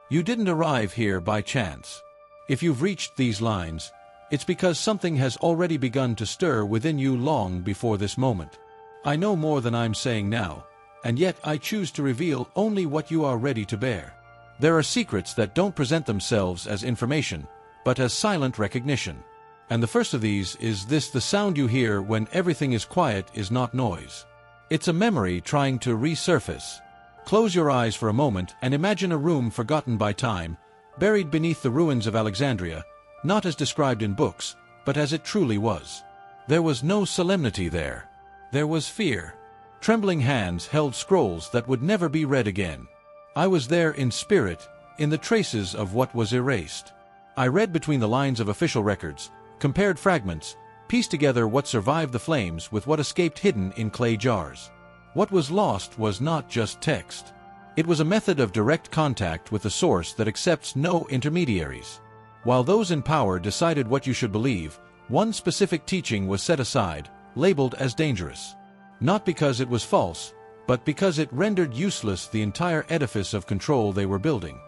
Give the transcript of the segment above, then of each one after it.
You didn't arrive here by chance. If you've reached these lines, it's because something has already begun to stir within you long before this moment. I know more than I'm saying now, and yet I choose to reveal only what you are ready to bear. There are secrets that don't present themselves as information, but as silent recognition. And the first of these is this: the sound you hear when everything is quiet is not noise. It's a memory trying to resurface. Close your eyes for a moment and imagine a room forgotten by time, buried beneath the ruins of Alexandria, not as described in books, but as it truly was. There was no solemnity there. There was fear. Trembling hands held scrolls that would never be read again. I was there in spirit, in the traces of what was erased. I read between the lines of official records, compared fragments, pieced together what survived the flames with what escaped hidden in clay jars. What was lost was not just text. It was a method of direct contact with the source that accepts no intermediaries. While those in power decided what you should believe, one specific teaching was set aside, labeled as dangerous. Not because it was false, but because it rendered useless the entire edifice of control they were building.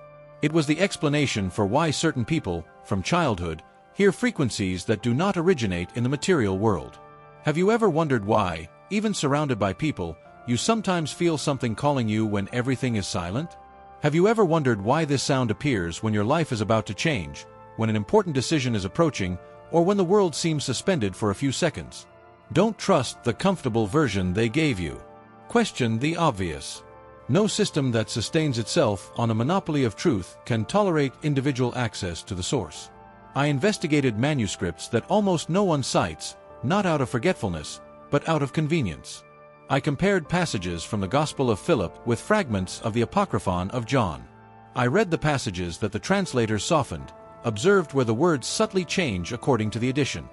It was the explanation for why certain people, from childhood, hear frequencies that do not originate in the material world. Have you ever wondered why, even surrounded by people, you sometimes feel something calling you when everything is silent? Have you ever wondered why this sound appears when your life is about to change, when an important decision is approaching, or when the world seems suspended for a few seconds? Don't trust the comfortable version they gave you. Question the obvious. No system that sustains itself on a monopoly of truth can tolerate individual access to the source. I investigated manuscripts that almost no one cites, not out of forgetfulness, but out of convenience. I compared passages from the Gospel of Philip with fragments of the Apocryphon of John. I read the passages that the translators softened, observed where the words subtly change according to the edition.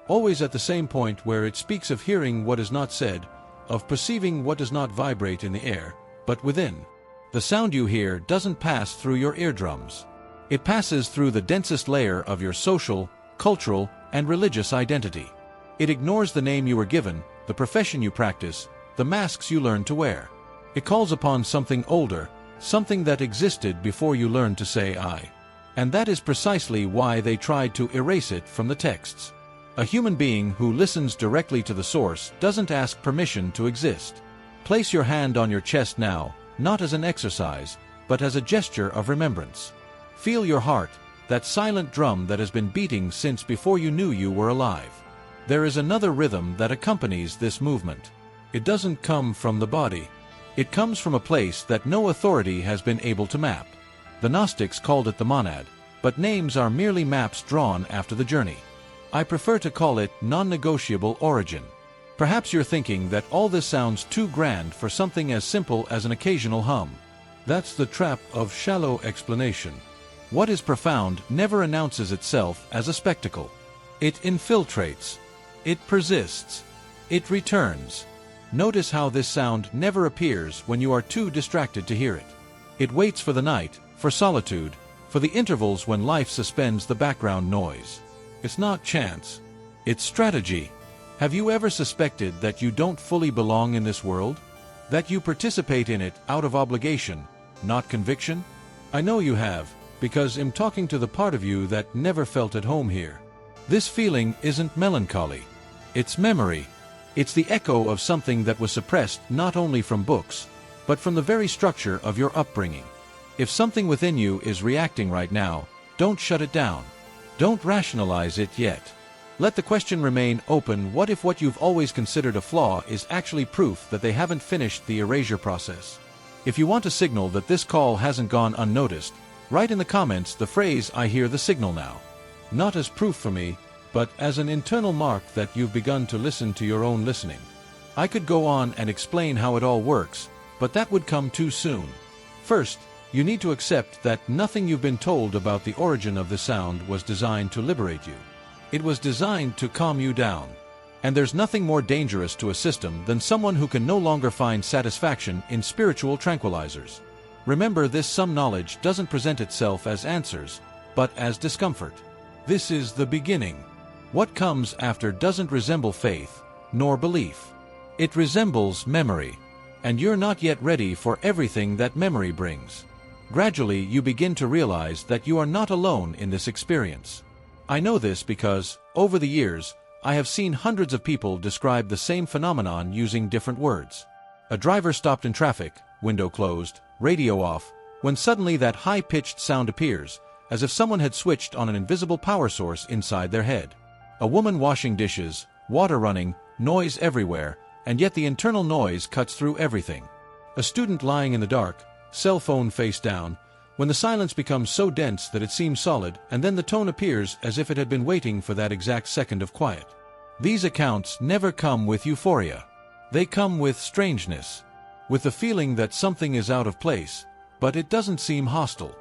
Always at the same point where it speaks of hearing what is not said, of perceiving what does not vibrate in the air, but within. The sound you hear doesn't pass through your eardrums. It passes through the densest layer of your social, cultural, and religious identity. It ignores the name you were given, the profession you practice, the masks you learn to wear. It calls upon something older, something that existed before you learned to say I. And that is precisely why they tried to erase it from the texts. A human being who listens directly to the source doesn't ask permission to exist. Place your hand on your chest now, not as an exercise, but as a gesture of remembrance. Feel your heart, that silent drum that has been beating since before you knew you were alive. There is another rhythm that accompanies this movement. It doesn't come from the body. It comes from a place that no authority has been able to map. The Gnostics called it the monad, but names are merely maps drawn after the journey. I prefer to call it non-negotiable origin. Perhaps you're thinking that all this sounds too grand for something as simple as an occasional hum. That's the trap of shallow explanation. What is profound never announces itself as a spectacle. It infiltrates. It persists. It returns. Notice how this sound never appears when you are too distracted to hear it. It waits for the night, for solitude, for the intervals when life suspends the background noise. It's not chance. It's strategy. Have you ever suspected that you don't fully belong in this world? That you participate in it out of obligation, not conviction? I know you have, because I'm talking to the part of you that never felt at home here. This feeling isn't melancholy. It's memory. It's the echo of something that was suppressed not only from books, but from the very structure of your upbringing. If something within you is reacting right now, don't shut it down. Don't rationalize it yet. Let the question remain open: what if what you've always considered a flaw is actually proof that they haven't finished the erasure process? If you want to signal that this call hasn't gone unnoticed, write in the comments the phrase "I hear the signal now." Not as proof for me, but as an internal mark that you've begun to listen to your own listening. I could go on and explain how it all works, but that would come too soon. First, you need to accept that nothing you've been told about the origin of the sound was designed to liberate you. It was designed to calm you down. And there's nothing more dangerous to a system than someone who can no longer find satisfaction in spiritual tranquilizers. Remember this: some knowledge doesn't present itself as answers, but as discomfort. This is the beginning. What comes after doesn't resemble faith, nor belief. It resembles memory. And you're not yet ready for everything that memory brings. Gradually, you begin to realize that you are not alone in this experience. I know this because, over the years, I have seen hundreds of people describe the same phenomenon using different words. A driver stopped in traffic, window closed, radio off, when suddenly that high-pitched sound appears, as if someone had switched on an invisible power source inside their head. A woman washing dishes, water running, noise everywhere, and yet the internal noise cuts through everything. A student lying in the dark, cell phone face down, when the silence becomes so dense that it seems solid, and then the tone appears as if it had been waiting for that exact second of quiet. These accounts never come with euphoria. They come with strangeness, with the feeling that something is out of place, but it doesn't seem hostile.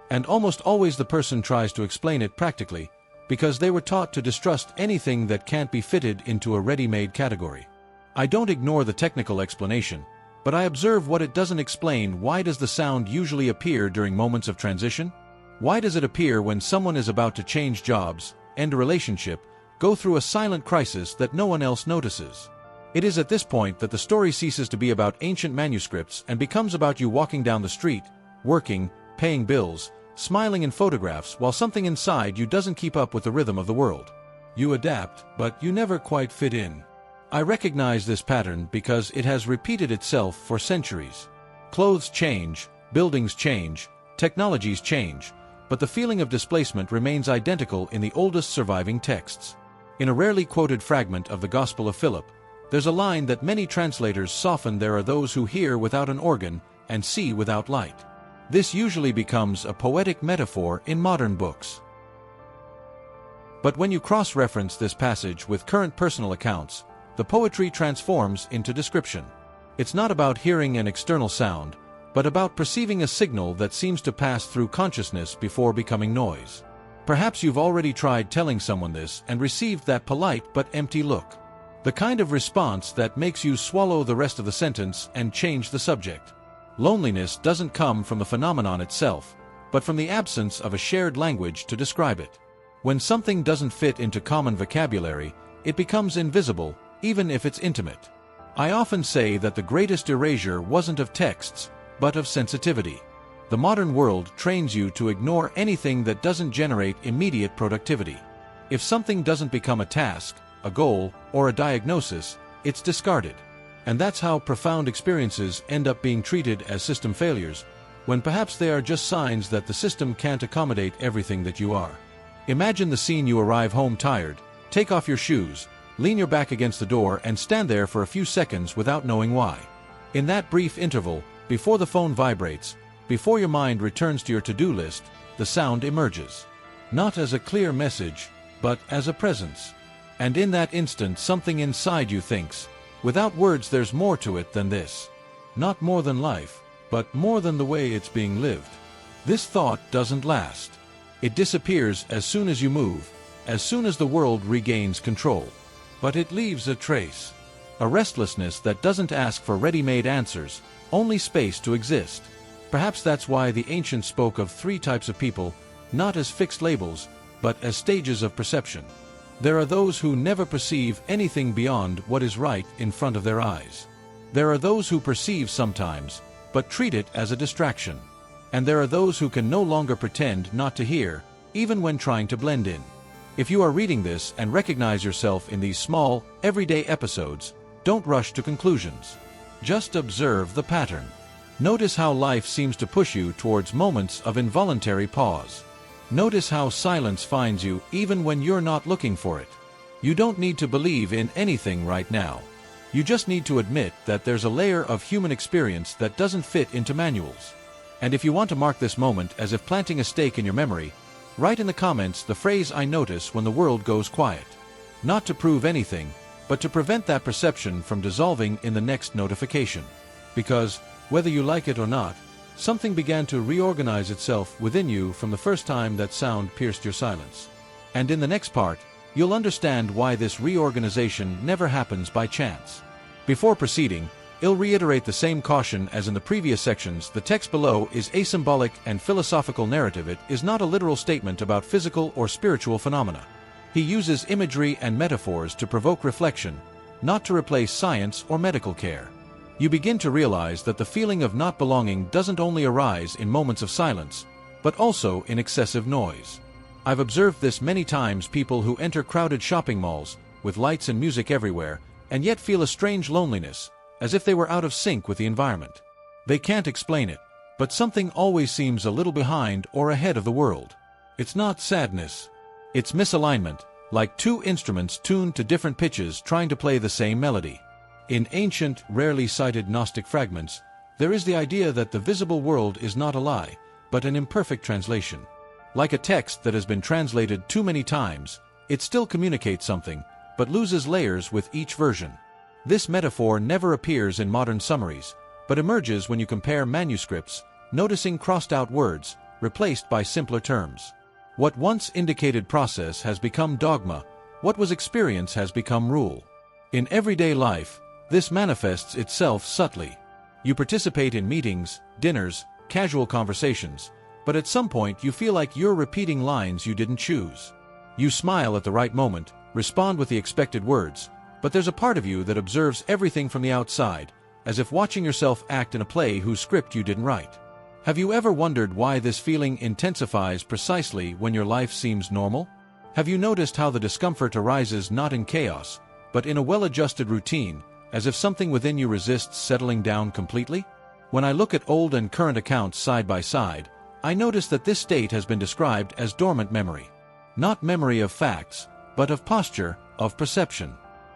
And almost always the person tries to explain it practically, because they were taught to distrust anything that can't be fitted into a ready-made category. I don't ignore the technical explanation, but I observe what it doesn't explain. Why does the sound usually appear during moments of transition? Why does it appear when someone is about to change jobs, end a relationship, go through a silent crisis that no one else notices? It is at this point that the story ceases to be about ancient manuscripts and becomes about you walking down the street, working, paying bills, smiling in photographs while something inside you doesn't keep up with the rhythm of the world. You adapt, but you never quite fit in. I recognize this pattern because it has repeated itself for centuries. Clothes change, buildings change, technologies change, but the feeling of displacement remains identical in the oldest surviving texts. In a rarely quoted fragment of the Gospel of Philip, there's a line that many translators soften: there are those who hear without an organ and see without light. This usually becomes a poetic metaphor in modern books. But when you cross-reference this passage with current personal accounts, the poetry transforms into description. It's not about hearing an external sound, but about perceiving a signal that seems to pass through consciousness before becoming noise. Perhaps you've already tried telling someone this and received that polite but empty look. The kind of response that makes you swallow the rest of the sentence and change the subject. Loneliness doesn't come from the phenomenon itself, but from the absence of a shared language to describe it. When something doesn't fit into common vocabulary, it becomes invisible, even if it's intimate. I often say that the greatest erasure wasn't of texts, but of sensitivity. The modern world trains you to ignore anything that doesn't generate immediate productivity. If something doesn't become a task, a goal, or a diagnosis, it's discarded. And that's how profound experiences end up being treated as system failures, when perhaps they are just signs that the system can't accommodate everything that you are. Imagine the scene: you arrive home tired, take off your shoes, lean your back against the door and stand there for a few seconds without knowing why. In that brief interval, before the phone vibrates, before your mind returns to your to-do list, the sound emerges. Not as a clear message, but as a presence. And in that instant something inside you thinks, without words, there's more to it than this. Not more than life, but more than the way it's being lived. This thought doesn't last. It disappears as soon as you move, as soon as the world regains control. But it leaves a trace. A restlessness that doesn't ask for ready-made answers, only space to exist. Perhaps that's why the ancients spoke of 3 types of people, not as fixed labels, but as stages of perception. There are those who never perceive anything beyond what is right in front of their eyes. There are those who perceive sometimes, but treat it as a distraction. And there are those who can no longer pretend not to hear, even when trying to blend in. If you are reading this and recognize yourself in these small, everyday episodes, don't rush to conclusions. Just observe the pattern. Notice how life seems to push you towards moments of involuntary pause. Notice how silence finds you even when you're not looking for it. You don't need to believe in anything right now. You just need to admit that there's a layer of human experience that doesn't fit into manuals. And if you want to mark this moment as if planting a stake in your memory, write in the comments the phrase "I notice when the world goes quiet." Not to prove anything, but to prevent that perception from dissolving in the next notification. Because, whether you like it or not, something began to reorganize itself within you from the first time that sound pierced your silence. And in the next part, you'll understand why this reorganization never happens by chance. Before proceeding, I'll reiterate the same caution as in the previous sections. The text below is a symbolic and philosophical narrative. It is not a literal statement about physical or spiritual phenomena. He uses imagery and metaphors to provoke reflection, not to replace science or medical care. You begin to realize that the feeling of not belonging doesn't only arise in moments of silence, but also in excessive noise. I've observed this many times: people who enter crowded shopping malls, with lights and music everywhere, and yet feel a strange loneliness, as if they were out of sync with the environment. They can't explain it, but something always seems a little behind or ahead of the world. It's not sadness. It's misalignment, like two instruments tuned to different pitches trying to play the same melody. In ancient, rarely cited Gnostic fragments, there is the idea that the visible world is not a lie, but an imperfect translation. Like a text that has been translated too many times, it still communicates something, but loses layers with each version. This metaphor never appears in modern summaries, but emerges when you compare manuscripts, noticing crossed-out words, replaced by simpler terms. What once indicated process has become dogma, what was experience has become rule. In everyday life, this manifests itself subtly. You participate in meetings, dinners, casual conversations, but at some point you feel like you're repeating lines you didn't choose. You smile at the right moment, respond with the expected words, but there's a part of you that observes everything from the outside, as if watching yourself act in a play whose script you didn't write. Have you ever wondered why this feeling intensifies precisely when your life seems normal? Have you noticed how the discomfort arises not in chaos, but in a well-adjusted routine, as if something within you resists settling down completely? When I look at old and current accounts side by side, I notice that this state has been described as dormant memory. Not memory of facts, but of posture, of perception.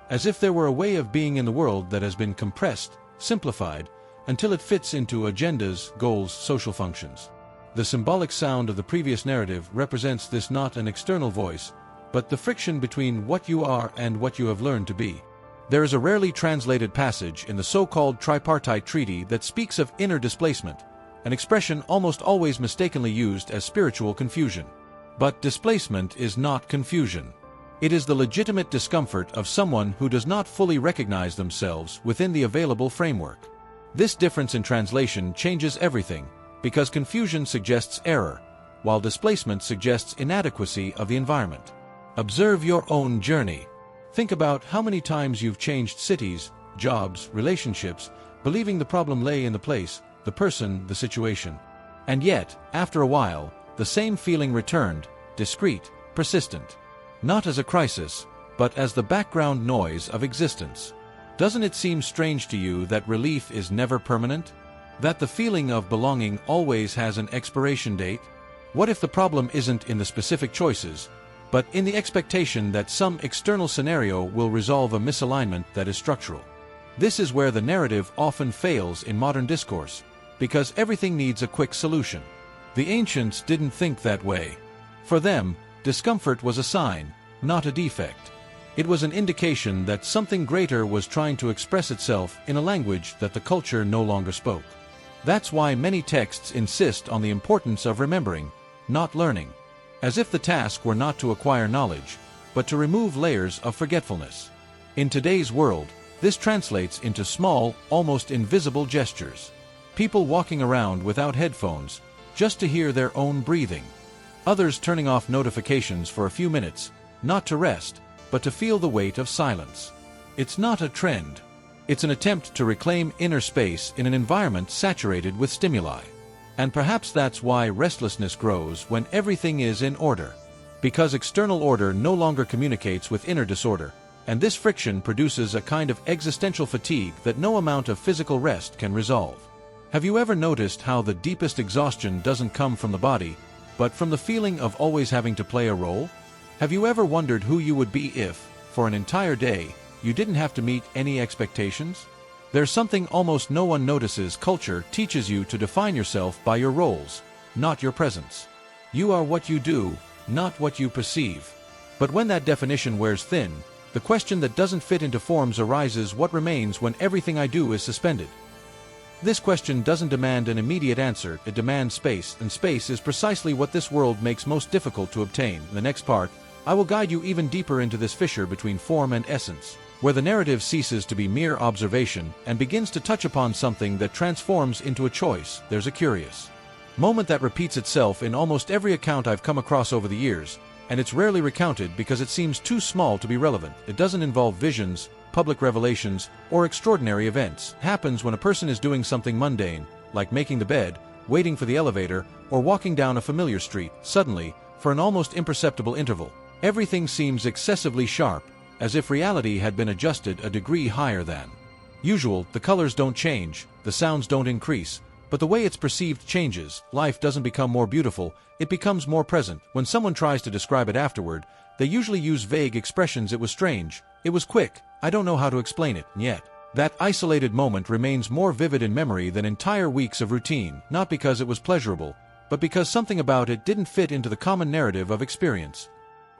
As if there were a way of being in the world that has been compressed, simplified, until it fits into agendas, goals, social functions. The symbolic sound of the previous narrative represents this: not an external voice, but the friction between what you are and what you have learned to be. There is a rarely translated passage in the so-called tripartite treaty that speaks of inner displacement, an expression almost always mistakenly used as spiritual confusion. But displacement is not confusion. It is the legitimate discomfort of someone who does not fully recognize themselves within the available framework. This difference in translation changes everything, because confusion suggests error, while displacement suggests inadequacy of the environment. Observe your own journey. Think about how many times you've changed cities, jobs, relationships, believing the problem lay in the place, the person, the situation. And yet, after a while, the same feeling returned, discrete, persistent. Not as a crisis, but as the background noise of existence. Doesn't it seem strange to you that relief is never permanent? That the feeling of belonging always has an expiration date? What if the problem isn't in the specific choices, but in the expectation that some external scenario will resolve a misalignment that is structural? This is where the narrative often fails in modern discourse, because everything needs a quick solution. The ancients didn't think that way. For them, discomfort was a sign, not a defect. It was an indication that something greater was trying to express itself in a language that the culture no longer spoke. That's why many texts insist on the importance of remembering, not learning, as if the task were not to acquire knowledge, but to remove layers of forgetfulness. In today's world, this translates into small, almost invisible gestures. People walking around without headphones, just to hear their own breathing. Others turning off notifications for a few minutes, not to rest, but to feel the weight of silence. It's not a trend. It's an attempt to reclaim inner space in an environment saturated with stimuli. And perhaps that's why restlessness grows when everything is in order. Because external order no longer communicates with inner disorder, and this friction produces a kind of existential fatigue that no amount of physical rest can resolve. Have you ever noticed how the deepest exhaustion doesn't come from the body, but from the feeling of always having to play a role? Have you ever wondered who you would be if, for an entire day, you didn't have to meet any expectations? There's something almost no one notices. Culture teaches you to define yourself by your roles, not your presence. You are what you do, not what you perceive. But when that definition wears thin, the question that doesn't fit into forms arises: what remains when everything I do is suspended? This question doesn't demand an immediate answer, it demands space, and space is precisely what this world makes most difficult to obtain. In the next part, I will guide you even deeper into this fissure between form and essence, where the narrative ceases to be mere observation and begins to touch upon something that transforms into a choice. There's a curious moment that repeats itself in almost every account I've come across over the years, and it's rarely recounted because it seems too small to be relevant. It doesn't involve visions, public revelations, or extraordinary events. It happens when a person is doing something mundane, like making the bed, waiting for the elevator, or walking down a familiar street. Suddenly, for an almost imperceptible interval, everything seems excessively sharp, as if reality had been adjusted a degree higher than usual. The colors don't change, the sounds don't increase, but the way it's perceived changes. Life doesn't become more beautiful, it becomes more present. When someone tries to describe it afterward, they usually use vague expressions. It was strange, it was quick, I don't know how to explain it. And yet, that isolated moment remains more vivid in memory than entire weeks of routine, not because it was pleasurable, but because something about it didn't fit into the common narrative of experience.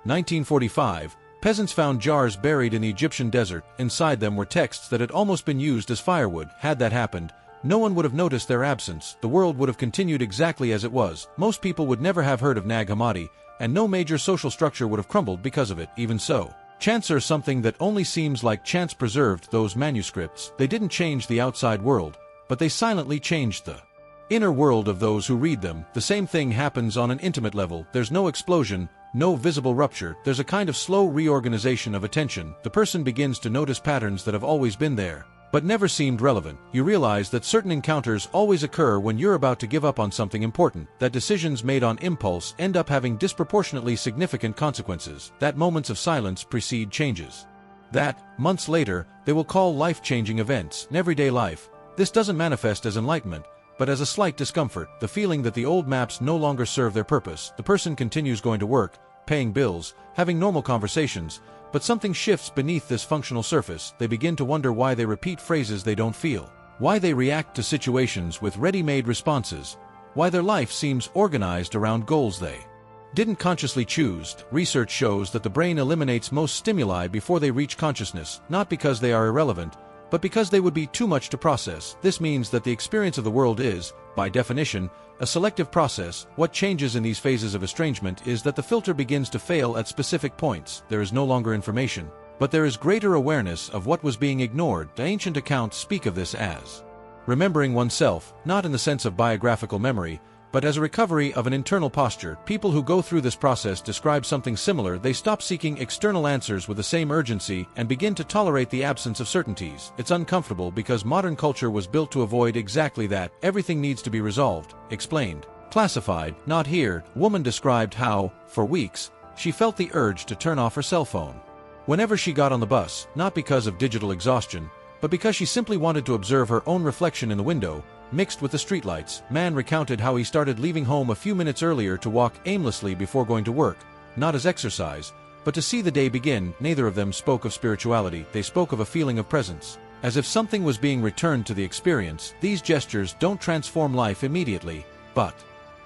1945, peasants found jars buried in the Egyptian desert. Inside them were texts that had almost been used as firewood. Had that happened, no one would have noticed their absence. The world would have continued exactly as it was. Most people would never have heard of Nag Hammadi, and no major social structure would have crumbled because of it. Even so, chants are something that only seems like chance preserved those manuscripts. They didn't change the outside world, but they silently changed the inner world of those who read them. The same thing happens on an intimate level. There's no explosion, no visible rupture. There's a kind of slow reorganization of attention. The person begins to notice patterns that have always been there, but never seemed relevant. You realize that certain encounters always occur when you're about to give up on something important, that decisions made on impulse end up having disproportionately significant consequences, that moments of silence precede changes, that, months later, they will call life-changing events. In everyday life, this doesn't manifest as enlightenment, but as a slight discomfort, the feeling that the old maps no longer serve their purpose. The person continues going to work, paying bills, having normal conversations, but something shifts beneath this functional surface. They begin to wonder why they repeat phrases they don't feel, why they react to situations with ready-made responses, why their life seems organized around goals they didn't consciously choose. Research shows that the brain eliminates most stimuli before they reach consciousness, not because they are irrelevant, but because they would be too much to process. This means that the experience of the world is, by definition, a selective process. What changes in these phases of estrangement is that the filter begins to fail at specific points. There is no longer information, but there is greater awareness of what was being ignored. The ancient accounts speak of this as remembering oneself, not in the sense of biographical memory, but as a recovery of an internal posture. People who go through this process describe something similar. They stop seeking external answers with the same urgency and begin to tolerate the absence of certainties. It's uncomfortable because modern culture was built to avoid exactly that. Everything needs to be resolved, explained, classified. Not here. Woman described how, for weeks, she felt the urge to turn off her cell phone whenever she got on the bus, not because of digital exhaustion, but because she simply wanted to observe her own reflection in the window, mixed with the streetlights. Man recounted how he started leaving home a few minutes earlier to walk aimlessly before going to work, not as exercise, but to see the day begin. Neither of them spoke of spirituality. They spoke of a feeling of presence, as if something was being returned to the experience. These gestures don't transform life immediately, but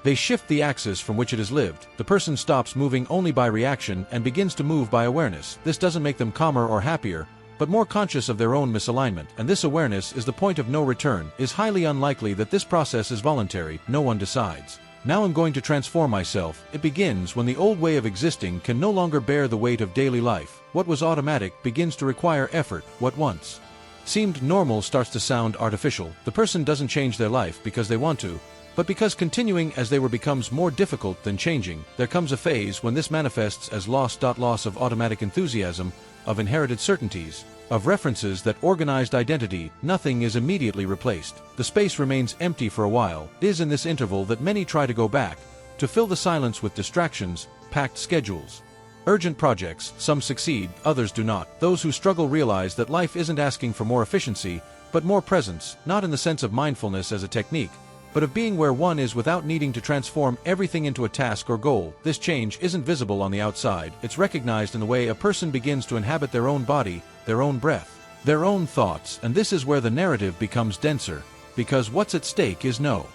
they shift the axis from which it is lived. The person stops moving only by reaction and begins to move by awareness. This doesn't make them calmer or happier, but more conscious of their own misalignment. And this awareness is the point of no return. It is highly unlikely that this process is voluntary. No one decides, now I'm going to transform myself. It begins when the old way of existing can no longer bear the weight of daily life. What was automatic begins to require effort. What once seemed normal starts to sound artificial. The person doesn't change their life because they want to, but because continuing as they were becomes more difficult than changing. There comes a phase when this manifests as loss of automatic enthusiasm, of inherited certainties, of references that organized identity. Nothing is immediately replaced. The space remains empty for a while. It is in this interval that many try to go back, to fill the silence with distractions, packed schedules, urgent projects. Some succeed, others do not. Those who struggle realize that life isn't asking for more efficiency, but more presence, not in the sense of mindfulness as a technique, but of being where one is without needing to transform everything into a task or goal. This change isn't visible on the outside. It's recognized in the way a person begins to inhabit their own body, their own breath, their own thoughts. And this is where the narrative becomes denser, because what's at stake is no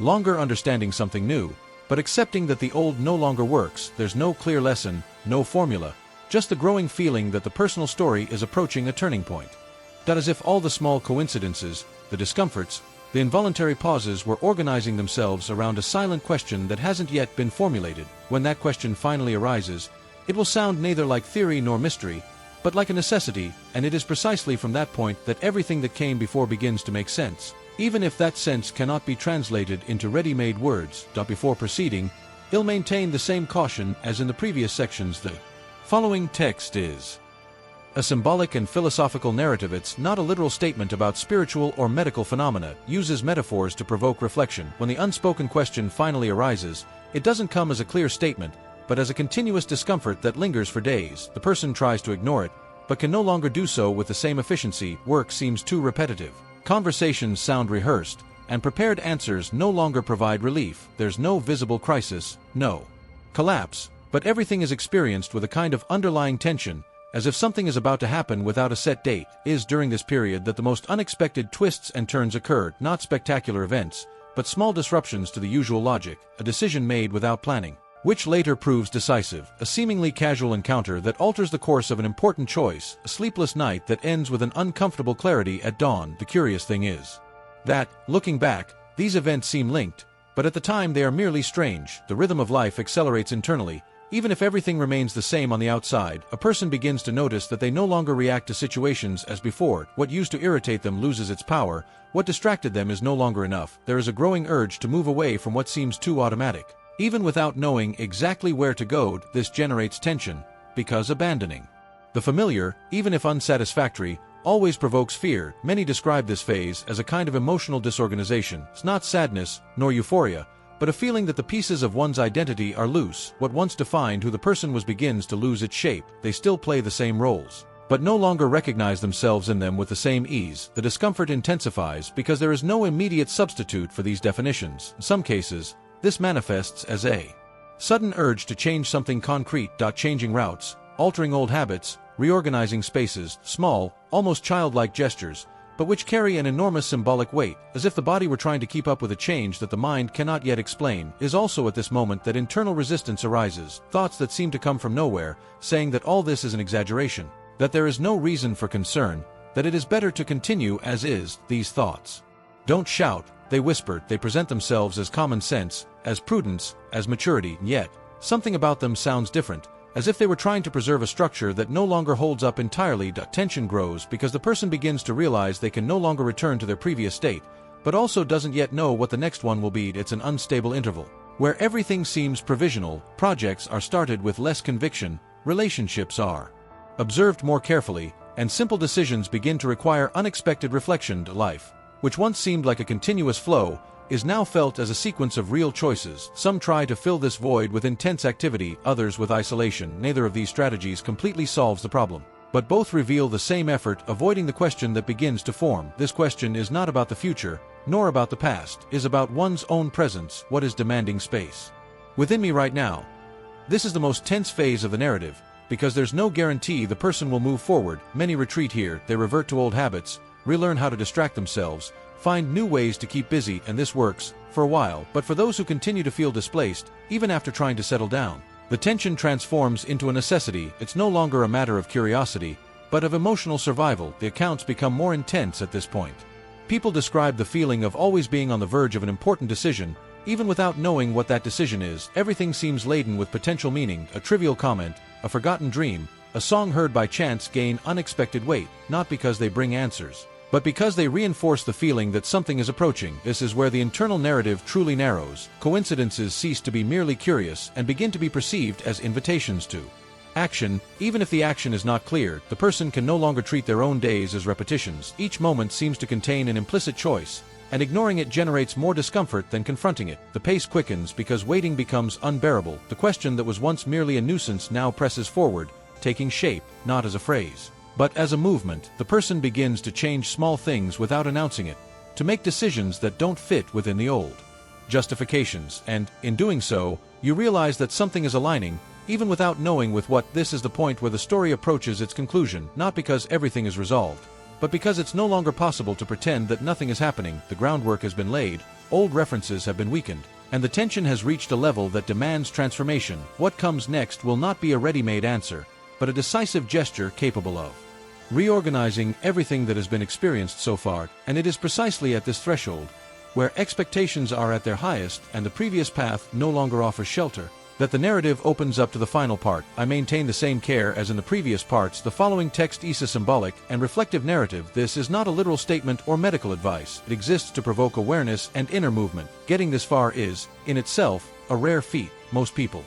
longer understanding something new, but accepting that the old no longer works. There's no clear lesson, no formula, just the growing feeling that the personal story is approaching a turning point. That as if all the small coincidences, the discomforts, the involuntary pauses were organizing themselves around a silent question that hasn't yet been formulated. When that question finally arises, it will sound neither like theory nor mystery, but like a necessity, and it is precisely from that point that everything that came before begins to make sense, even if that sense cannot be translated into ready-made words. Before proceeding, he'll maintain the same caution as in the previous sections. The following text is A symbolic and philosophical narrative. It's not a literal statement about spiritual or medical phenomena, uses metaphors to provoke reflection. When the unspoken question finally arises, it doesn't come as a clear statement, but as a continuous discomfort that lingers for days. The person tries to ignore it, but can no longer do so with the same efficiency. Work seems too repetitive. Conversations sound rehearsed, and prepared answers no longer provide relief. There's no visible crisis, no collapse, but everything is experienced with a kind of underlying tension, as if something is about to happen without a set date. Is during this period that the most unexpected twists and turns occur, not spectacular events, but small disruptions to the usual logic, a decision made without planning, which later proves decisive, a seemingly casual encounter that alters the course of an important choice, a sleepless night that ends with an uncomfortable clarity at dawn. The curious thing is that, looking back, these events seem linked, but at the time they are merely strange. The rhythm of life accelerates internally. Even if everything remains the same on the outside, a person begins to notice that they no longer react to situations as before. What used to irritate them loses its power. What distracted them is no longer enough. There is a growing urge to move away from what seems too automatic. Even without knowing exactly where to go, this generates tension, because abandoning the familiar, even if unsatisfactory, always provokes fear. Many describe this phase as a kind of emotional disorganization. It's not sadness, nor euphoria, but a feeling that the pieces of one's identity are loose. What once defined who the person was begins to lose its shape. They still play the same roles, but no longer recognize themselves in them with the same ease. The discomfort intensifies because there is no immediate substitute for these definitions. In some cases, this manifests as a sudden urge to change something concrete. Changing routes, altering old habits, reorganizing spaces, small, almost childlike gestures, but which carry an enormous symbolic weight, as if the body were trying to keep up with a change that the mind cannot yet explain. Is also at this moment that internal resistance arises, thoughts that seem to come from nowhere, saying that all this is an exaggeration, that there is no reason for concern, that it is better to continue as is. These thoughts don't shout, they whisper. They present themselves as common sense, as prudence, as maturity, yet something about them sounds different, as if they were trying to preserve a structure that no longer holds up entirely. Tension grows because the person begins to realize they can no longer return to their previous state, but also doesn't yet know what the next one will be. It's an unstable interval, where everything seems provisional. Projects are started with less conviction, relationships are observed more carefully, and simple decisions begin to require unexpected reflection. Life, which once seemed like a continuous flow, is now felt as a sequence of real choices. Some try to fill this void with intense activity, others with isolation. Neither of these strategies completely solves the problem, but both reveal the same effort, avoiding the question that begins to form. This question is not about the future, nor about the past, is about one's own presence. What is demanding space within me right now? This is the most tense phase of the narrative, because there's no guarantee the person will move forward. Many retreat here, they revert to old habits, relearn how to distract themselves, find new ways to keep busy, and this works for a while. But for those who continue to feel displaced, even after trying to settle down, the tension transforms into a necessity. It's no longer a matter of curiosity, but of emotional survival. The accounts become more intense at this point. People describe the feeling of always being on the verge of an important decision, even without knowing what that decision is. Everything seems laden with potential meaning. A trivial comment, a forgotten dream, a song heard by chance gain unexpected weight, not because they bring answers, but because they reinforce the feeling that something is approaching. This is where the internal narrative truly narrows. Coincidences cease to be merely curious and begin to be perceived as invitations to action. Even if the action is not clear, the person can no longer treat their own days as repetitions. Each moment seems to contain an implicit choice, and ignoring it generates more discomfort than confronting it. The pace quickens because waiting becomes unbearable. The question that was once merely a nuisance now presses forward, taking shape, not as a phrase, but as a movement. The person begins to change small things without announcing it, to make decisions that don't fit within the old justifications, and, in doing so, you realize that something is aligning, even without knowing with what. This is the point where the story approaches its conclusion, not because everything is resolved, but because it's no longer possible to pretend that nothing is happening. The groundwork has been laid, old references have been weakened, and the tension has reached a level that demands transformation. What comes next will not be a ready-made answer, but a decisive gesture capable of reorganizing everything that has been experienced so far. And it is precisely at this threshold, where expectations are at their highest and the previous path no longer offers shelter, that the narrative opens up to the final part. I maintain the same care as in the previous parts. The following text is a symbolic and reflective narrative. This is not a literal statement or medical advice. It exists to provoke awareness and inner movement. Getting this far is, in itself, a rare feat. Most people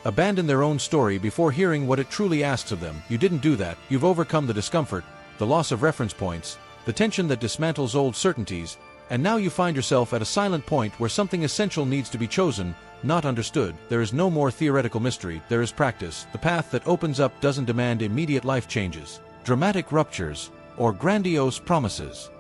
abandon their own story before hearing what it truly asks of them. You didn't do that. You've overcome the discomfort, the loss of reference points, the tension that dismantles old certainties, and now you find yourself at a silent point where something essential needs to be chosen, not understood. There is no more theoretical mystery, there is practice. The path that opens up doesn't demand immediate life changes, dramatic ruptures, or grandiose promises.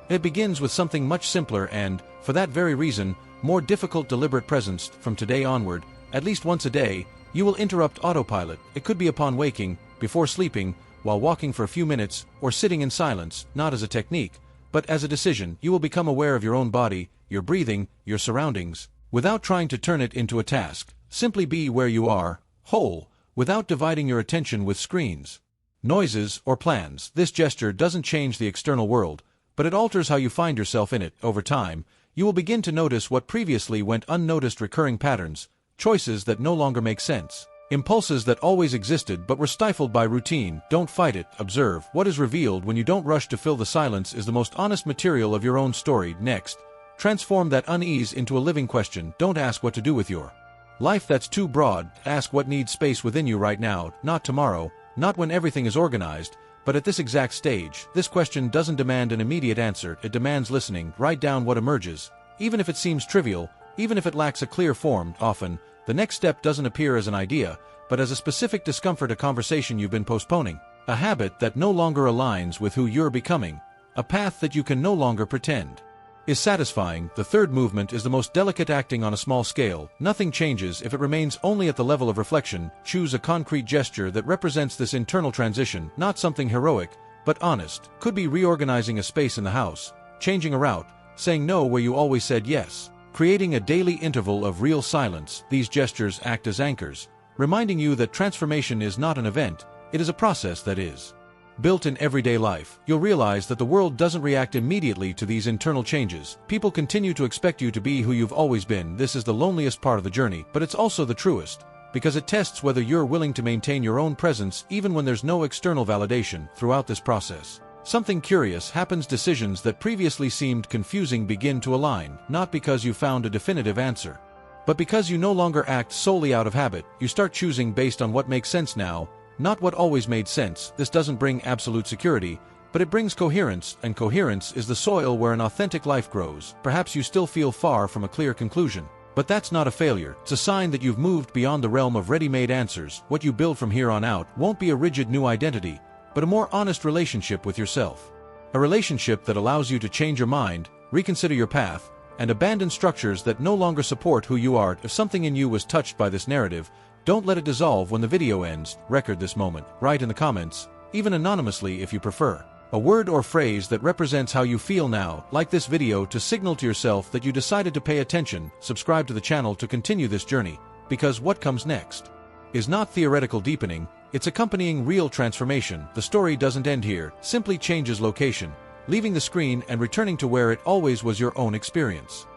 It begins with something much simpler and, for that very reason, more difficult. Deliberate presence. From today onward, at least once a day, you will interrupt autopilot. It could be upon waking, before sleeping, while walking for a few minutes, or sitting in silence, not as a technique, but as a decision. You will become aware of your own body, your breathing, your surroundings, without trying to turn it into a task. Simply be where you are, whole, without dividing your attention with screens, noises, or plans. This gesture doesn't change the external world, but it alters how you find yourself in it. Over time, you will begin to notice what previously went unnoticed: recurring patterns, choices that no longer make sense, impulses that always existed but were stifled by routine. Don't fight it, observe. What is revealed when you don't rush to fill the silence is the most honest material of your own story. Next, transform that unease into a living question. Don't ask what to do with your life, that's too broad. Ask what needs space within you right now, not tomorrow, not when everything is organized, but at this exact stage. This question doesn't demand an immediate answer, it demands listening. Write down what emerges, even if it seems trivial, even if it lacks a clear form. Often, the next step doesn't appear as an idea, but as a specific discomfort, a conversation you've been postponing, a habit that no longer aligns with who you're becoming, a path that you can no longer pretend is satisfying. The third movement is the most delicate, acting on a small scale. Nothing changes if it remains only at the level of reflection. Choose a concrete gesture that represents this internal transition, not something heroic, but honest. Could be reorganizing a space in the house, changing a route, saying no where you always said yes, creating a daily interval of real silence. These gestures act as anchors, reminding you that transformation is not an event, it is a process that is built in everyday life. You'll realize that the world doesn't react immediately to these internal changes. People continue to expect you to be who you've always been. This is the loneliest part of the journey, but it's also the truest, because it tests whether you're willing to maintain your own presence even when there's no external validation. Throughout this process, something curious happens. Decisions that previously seemed confusing begin to align, not because you found a definitive answer, but because you no longer act solely out of habit. You start choosing based on what makes sense now, not what always made sense. This doesn't bring absolute security, but it brings coherence, and coherence is the soil where an authentic life grows. Perhaps you still feel far from a clear conclusion, but that's not a failure. It's a sign that you've moved beyond the realm of ready-made answers. What you build from here on out won't be a rigid new identity, but a more honest relationship with yourself. A relationship that allows you to change your mind, reconsider your path, and abandon structures that no longer support who you are. If something in you was touched by this narrative, don't let it dissolve when the video ends. Record this moment. Write in the comments, even anonymously if you prefer, a word or phrase that represents how you feel now. Like this video to signal to yourself that you decided to pay attention. Subscribe to the channel to continue this journey, because what comes next is not theoretical deepening, it's accompanying real transformation. The story doesn't end here, simply changes location, leaving the screen and returning to where it always was: your own experience.